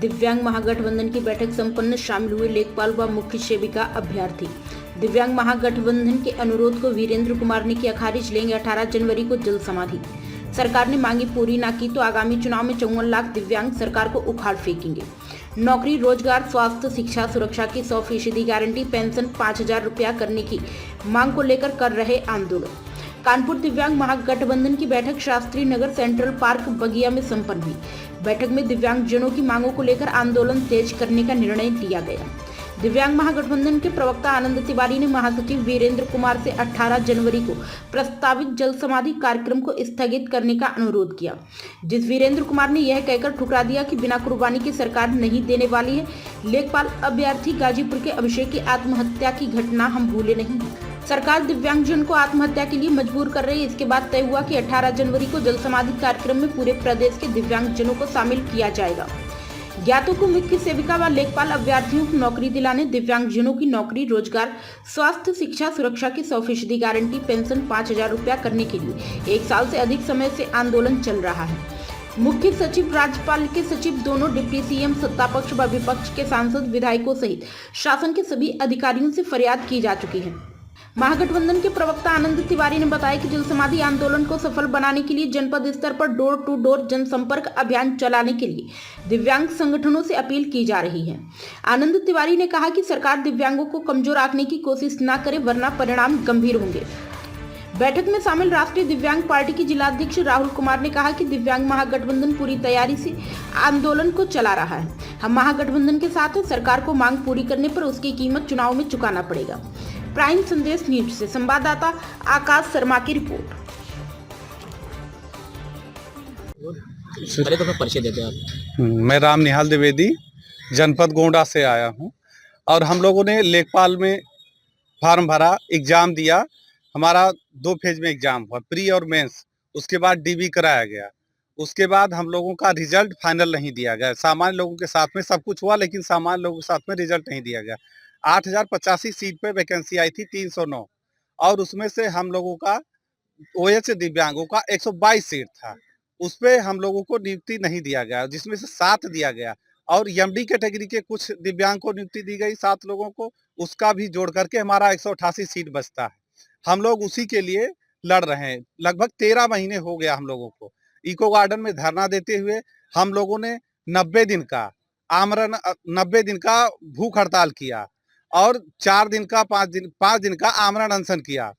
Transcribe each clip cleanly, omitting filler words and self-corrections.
दिव्यांग महागठबंधन की बैठक संपन्न, शामिल हुए लेखपाल व मुख्य सेविका अभ्यर्थी। दिव्यांग महागठबंधन के अनुरोध को वीरेंद्र कुमार ने किया खारिज, लेंगे 18 जनवरी को जल समाधि। सरकार ने मांगी पूरी ना की तो आगामी चुनाव में 54 लाख दिव्यांग सरकार को उखाड़ फेंकेंगे। नौकरी, रोजगार, स्वास्थ्य, शिक्षा, सुरक्षा की 100% गारंटी, पेंशन 5,000 रुपया करने की मांग को लेकर कर रहे आंदोलन। कानपुर दिव्यांग महागठबंधन की बैठक शास्त्री नगर सेंट्रल पार्क बगिया में संपन्न हुई। बैठक में दिव्यांगजनों की मांगों को लेकर आंदोलन तेज करने का निर्णय लिया गया। दिव्यांग महागठबंधन के प्रवक्ता आनंद तिवारी ने महासचिव वीरेंद्र कुमार से 18 जनवरी को प्रस्तावित जल समाधि कार्यक्रम को स्थगित करने का अनुरोध किया, जिस वीरेंद्र कुमार ने यह कहकर ठुकरा दिया कि बिना कुर्बानी की सरकार नहीं देने वाली है। लेखपाल अभ्यर्थी गाजीपुर के अभिषेक की आत्महत्या की घटना हम भूले नहीं हैं। सरकार दिव्यांगजन को आत्महत्या के लिए मजबूर कर रही है। इसके बाद तय हुआ कि 18 जनवरी को जल समाधि कार्यक्रम में पूरे प्रदेश के दिव्यांगजनों को शामिल किया जाएगा। ज्ञातों को मुख्य सेविका व लेखपाल अभ्यर्थियों को नौकरी दिलाने, दिव्यांगजनों की नौकरी, रोजगार, स्वास्थ्य, शिक्षा, सुरक्षा की 100% गारंटी, पेंशन 5,000 रुपया करने के लिए 1 साल से अधिक समय से आंदोलन चल रहा है। मुख्य सचिव, राज्यपाल के सचिव, दोनों डिप्टी सीएम, सत्तापक्ष व विपक्ष के सांसद, विधायकों सहित शासन के सभी अधिकारियों से फरियाद की जा चुकी है। महागठबंधन के प्रवक्ता आनंद तिवारी ने बताया कि जल समाधि आंदोलन को सफल बनाने के लिए जनपद स्तर पर डोर टू डोर जनसंपर्क अभियान चलाने के लिए दिव्यांग संगठनों से अपील की जा रही है। आनंद तिवारी ने कहा कि सरकार दिव्यांगों को कमजोर आंकने की कोशिश न करे, वरना परिणाम गंभीर होंगे। बैठक में शामिल राष्ट्रीय दिव्यांग पार्टी के जिलाध्यक्ष राहुल कुमार ने कहा कि दिव्यांग महागठबंधन पूरी तैयारी से आंदोलन को चला रहा है। हम महागठबंधन के साथ हैं। सरकार को मांग पूरी करने पर उसकी कीमत चुनाव में चुकाना पड़ेगा। प्राइम संदेश न्यूज से संवाददाता आकाश शर्मा की रिपोर्ट। पहले तो परिचय देते आप। मैं राम निहाल द्विवेदी जनपद गोंडा से आया हूं और हम लोगों ने लेखपाल में फार्म भरा, एग्जाम दिया। हमारा 2 फेज में एग्जाम हुआ, प्री और मेंस। उसके बाद डीबी कराया गया। उसके बाद हम लोगों का रिजल्ट फाइनल नहीं दिया गया। सामान्य लोगों के साथ में सब कुछ हुआ, लेकिन सामान्य लोगों के साथ में रिजल्ट नहीं दिया गया। 8,085 सीट पे वैकेंसी आई थी, 309, और उसमें से हम लोगों का ओएच दिव्यांगों का 122 सीट था। उस पे हम लोगों को नियुक्ति नहीं दिया गया, जिसमें से 7 दिया गया, और एमडी कैटेगरी के कुछ दिव्यांग को नियुक्ति दी गई 7 लोगों को। उसका भी जोड़ करके हमारा 188 सीट बचता है। हम लोग उसी के लिए लड़ रहे हैं। लगभग 13 महीने हो गया हम लोगों को इको गार्डन में धरना देते हुए। हम लोगों ने 90 दिन का भूख हड़ताल किया और 4 दिन का 5 दिन का आमरण अनशन किया,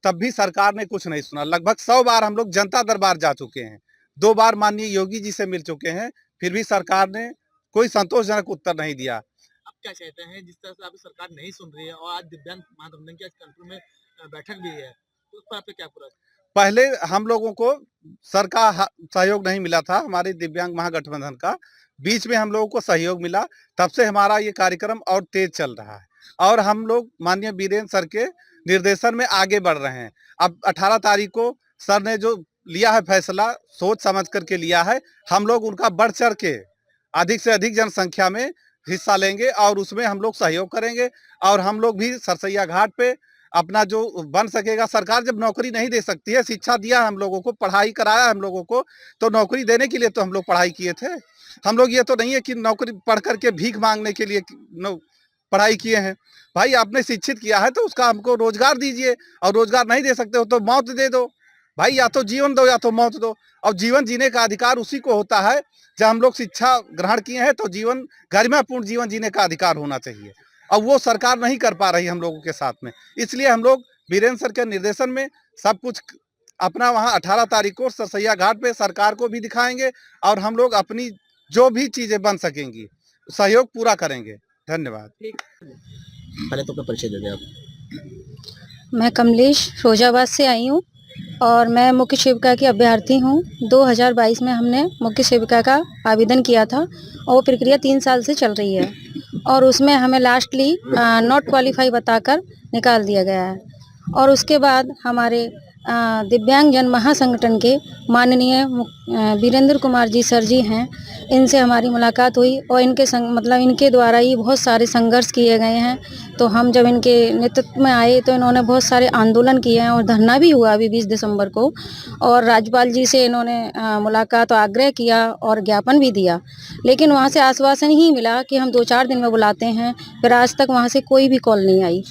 तब भी सरकार ने कुछ नहीं सुना। लगभग 100 बार हम लोग जनता दरबार जा चुके हैं, 2 बार माननीय योगी जी से मिल चुके हैं, फिर भी सरकार ने कोई संतोषजनक उत्तर नहीं दिया। अब क्या चाहते हैं, जिस तरह से आप सरकार नहीं सुन रही है और आज दिव्यांग महागठबंधन की आज कानपुर में बैठक भी है, तो उस पर आपका क्या पूरा? पहले हम लोगों को सर का सहयोग नहीं मिला था, हमारे दिव्यांग महागठबंधन का। बीच में हम लोगों को सहयोग मिला, तब से हमारा ये कार्यक्रम और तेज चल रहा है और हम लोग माननीय वीरेंद्र सर के निर्देशन में आगे बढ़ रहे हैं। अब 18 तारीख को सर ने जो लिया है फैसला, सोच समझ करके लिया है। हम लोग उनका बढ़ चढ़ के अधिक से अधिक जनसंख्या में हिस्सा लेंगे और उसमें हम लोग सहयोग करेंगे। और हम लोग भी सरसैया घाट पे अपना जो बन सकेगा, सरकार जब नौकरी नहीं दे सकती है, शिक्षा दिया हम लोगों को, पढ़ाई कराया हम लोगों को, तो नौकरी देने के लिए तो हम लोग पढ़ाई किए थे। हम लोग ये तो नहीं है कि नौकरी पढ़ करके भीख मांगने के लिए पढ़ाई किए हैं। भाई आपने शिक्षित किया है तो उसका हमको रोजगार दीजिए, और रोजगार नहीं दे सकते हो तो मौत दे दो। भाई या तो जीवन दो या तो मौत दो। और जीवन जीने का अधिकार उसी को होता है, जब हम लोग शिक्षा ग्रहण किए हैं तो जीवन, गरिमापूर्ण जीवन जीने का अधिकार होना चाहिए, और वो सरकार नहीं कर पा रही हम लोगों के साथ में। इसलिए हम लोग वीरेंद्र सर के निर्देशन में सब कुछ अपना वहाँ 18 तारीख को सरसैया घाट पे सरकार को भी दिखाएंगे, और हम लोग अपनी जो भी चीजें बन सकेंगी सहयोग पूरा करेंगे। धन्यवाद। पहले तो परिचय देते आप। मैं कमलेश फिरोजाबाद से आई हूँ और मैं मुख्य सेविका की अभ्यर्थी हूँ। 2022 में हमने मुख्य सेविका का आवेदन किया था और वो प्रक्रिया 3 साल से चल रही है, और उसमें हमें लास्टली नॉट क्वालिफाई बताकर निकाल दिया गया है। और उसके बाद हमारे दिव्यांग जन महासंगठन के माननीय वीरेंद्र कुमार जी सर जी हैं, इनसे हमारी मुलाकात हुई और इनके मतलब इनके द्वारा ही बहुत सारे संघर्ष किए गए हैं। तो हम जब इनके नेतृत्व में आए तो इन्होंने बहुत सारे आंदोलन किए हैं और धरना भी हुआ अभी 20 दिसंबर को, और राज्यपाल जी से इन्होंने मुलाकात और आग्रह किया और ज्ञापन भी दिया, लेकिन वहाँ से आश्वासन ही मिला कि हम 2-4 दिन में बुलाते हैं। फिर आज तक वहाँ से कोई भी कॉल नहीं आई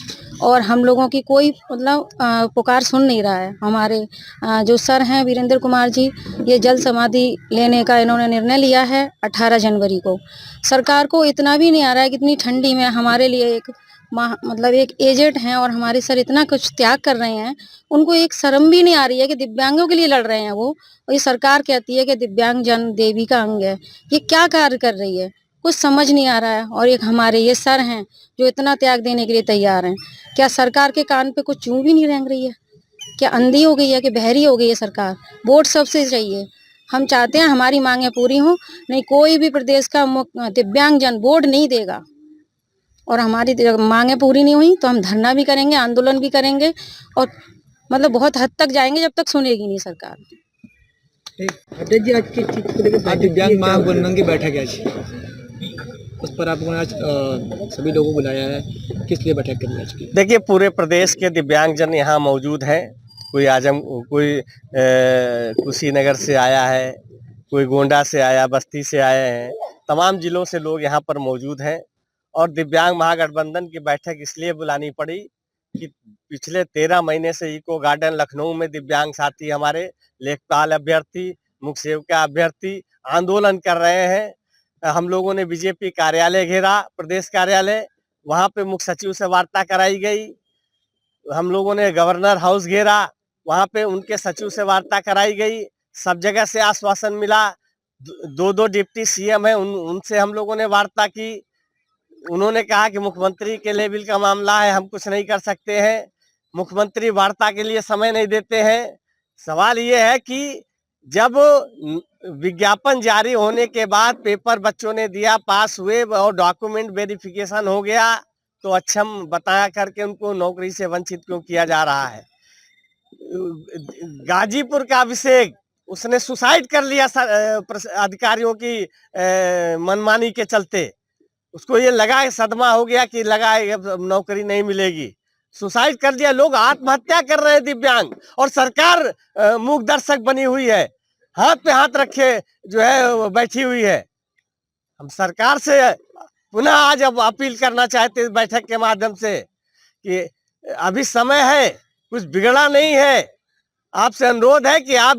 और हम लोगों की कोई मतलब पुकार सुन नहीं रहा है। हमारे जो सर हैं वीरेंद्र कुमार जी, ये जल समाधि लेने का इन्होंने निर्णय लिया है 18 जनवरी को। सरकार को इतना भी नहीं आ रहा है कि इतनी ठंडी में हमारे लिए एक मतलब एक एजेंट हैं और हमारे सर इतना कुछ त्याग कर रहे हैं, उनको एक शर्म भी नहीं आ रही है कि दिव्यांगों के लिए लड़ रहे हैं वो। और ये सरकार कहती है कि दिव्यांग जन देवी का अंग है, ये क्या कार्य कर रही है, कुछ समझ नहीं आ रहा है। और एक हमारे ये सर हैं जो इतना त्याग देने के लिए तैयार हैं, क्या सरकार के कान पे कुछ चूं भी नहीं रेंग रही है? क्या अंधी हो गई है कि बहरी हो गई है सरकार? वोट सबसे चाहिए, हम चाहते हैं हमारी मांगे पूरी हों, नहीं कोई भी प्रदेश का दिव्यांग जन वोट नहीं देगा। और हमारी मांगे पूरी नहीं हुई तो हम धरना भी करेंगे, आंदोलन भी करेंगे और मतलब बहुत हद तक जाएंगे जब तक सुनेगी नहीं सरकार। आज दिव्यांग महागठबंधन की बैठक है, उस पर आपने आज सभी लोगों को बुलाया है, किस लिए बैठक करी आज की? देखिए, पूरे प्रदेश के दिव्यांगजन यहाँ मौजूद हैं। कोई कुशीनगर से आया है, कोई गोंडा से आया, बस्ती से आए हैं, तमाम जिलों से लोग यहाँ पर मौजूद हैं। और दिव्यांग महागठबंधन की बैठक इसलिए बुलानी पड़ी कि पिछले 13 महीने से इको गार्डन लखनऊ में दिव्यांग साथी हमारे लेखपाल अभ्यर्थी, मुख्य सेविका अभ्यर्थी आंदोलन कर रहे हैं। हम लोगों ने बीजेपी कार्यालय घेरा, प्रदेश कार्यालय, वहां पे मुख्य सचिव से वार्ता कराई गई। हम लोगों ने गवर्नर हाउस घेरा, वहां पे उनके सचिव से वार्ता कराई गई। सब जगह से आश्वासन मिला। 2 डिप्टी सीएम है, उनसे हम लोगों ने वार्ता की। उन्होंने कहा कि मुख्यमंत्री के लेवल का मामला है, हम कुछ नहीं कर सकते हैं। मुख्यमंत्री वार्ता के लिए समय नहीं देते हैं। सवाल ये है कि जब विज्ञापन जारी होने के बाद पेपर बच्चों ने दिया, पास हुए और डॉक्यूमेंट वेरिफिकेशन हो गया, तो अक्षम बताया करके उनको नौकरी से वंचित क्यों किया जा रहा है? गाजीपुर का अभिषेक, उसने सुसाइड कर लिया अधिकारियों की मनमानी के चलते। उसको ये लगा, सदमा हो गया कि लगा नौकरी नहीं मिलेगी, सुसाइड कर दिया। लोग आत्महत्या कर रहे हैं दिव्यांग, और सरकार मूक दर्शक बनी हुई है, हाथ पे हाथ रखे जो है बैठी हुई है। हम सरकार से पुनः आज अब अपील करना चाहते हैं बैठक के माध्यम से कि अभी समय है, कुछ बिगड़ा नहीं है। आपसे अनुरोध है कि आप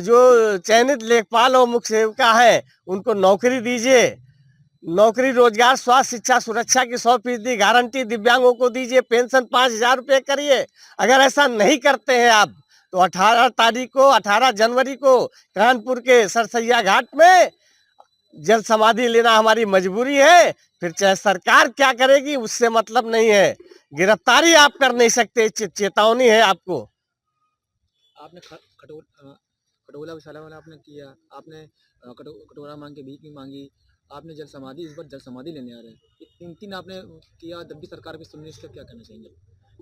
जो चयनित लेखपाल और मुख्य सेविका है उनको नौकरी दीजिए। नौकरी, रोजगार, स्वास्थ्य, शिक्षा, सुरक्षा की 100% गारंटी दिव्यांगों को दीजिए। पेंशन 5,000 रुपये करिए। अगर ऐसा नहीं करते हैं आप तो 18 जनवरी को कानपुर के सरसैया घाट में जल समाधि लेना हमारी मजबूरी है। फिर चाहे सरकार क्या करेगी उससे मतलब नहीं है, गिरफ्तारी आप कर नहीं सकते, चेतावनी है आपको। आपने खटोला विशाला वाला आपने किया, आपने कटोरा मांग के भीख भी मांगी, आपने जल समाधि, इस बार जल समाधि लेने आ रहे हैं, 3 आपने किया, जब भी सरकार की सुनने से क्या कहना चाहेंगे?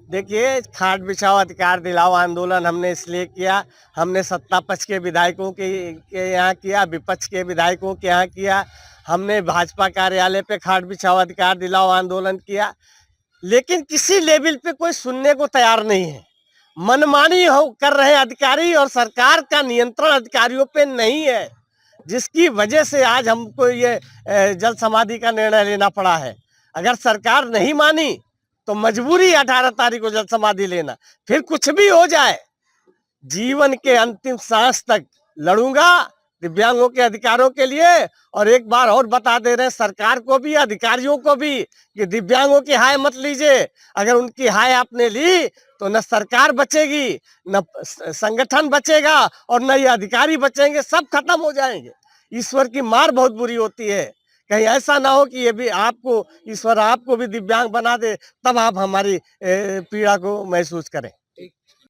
देखिए, खाट बिछाओ अधिकार दिलाओ आंदोलन हमने इसलिए किया। हमने सत्ता पक्ष के विधायकों के यहाँ किया, विपक्ष के विधायकों के यहाँ किया। हमने भाजपा कार्यालय पे खाट बिछाओ अधिकार दिलाओ आंदोलन किया, लेकिन किसी लेवल पे कोई सुनने को तैयार नहीं है। मनमानी कर रहे अधिकारी, और सरकार का नियंत्रण अधिकारियों पे नहीं है, जिसकी वजह से आज हमको ये जल समाधि का निर्णय लेना पड़ा है। अगर सरकार नहीं मानी तो मजबूरी 18 तारीख को जल समाधि लेना। फिर कुछ भी हो जाए, जीवन के अंतिम सांस तक लड़ूंगा दिव्यांगों के अधिकारों के लिए। और एक बार और बता दे रहे हैं सरकार को भी, अधिकारियों को भी, कि दिव्यांगों की हाय मत लीजिए। अगर उनकी हाय आपने ली तो न सरकार बचेगी, न संगठन बचेगा, और न ये अधिकारी बचेंगे, सब खत्म हो जाएंगे। ईश्वर की मार बहुत बुरी होती है। कहीं ऐसा ना हो कि ये भी आपको, ईश्वर आपको भी दिव्यांग बना दे, तब आप हमारी पीड़ा को महसूस करें।